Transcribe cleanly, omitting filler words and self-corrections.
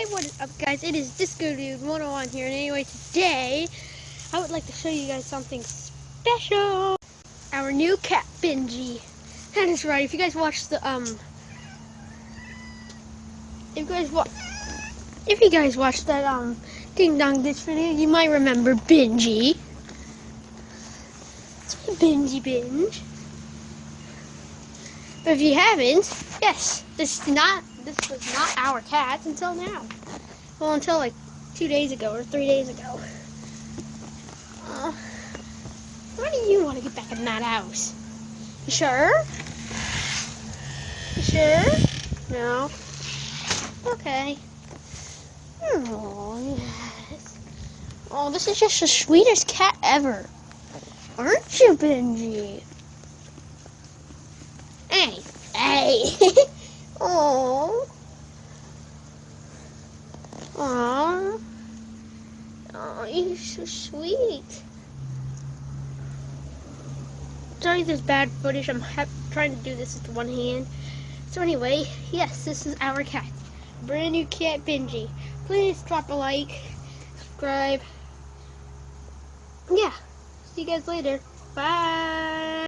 what is up, guys? It is Disco Dude 101 here, and anyway, today I would like to show you guys something special. Our new cat, Benji. That is right. If you guys watched the if you guys watched that Ding Dong Ditch video, you might remember Benji. It's my Benji binge. But if you haven't, yes, this was not our cat until now. Well, until like 2 days ago or 3 days ago. Why do you want to get back in that house? You sure? You sure? No. Okay. Oh, yes. Oh, this is just the sweetest cat ever. Aren't you, Benji? Hey. Hey. Oh. Aww. Oh, you're so sweet. Sorry there's bad footage. I'm trying to do this with one hand. So anyway, yes, this is our cat. Brand new cat, Benji. Please drop a like, subscribe. Yeah. See you guys later. Bye.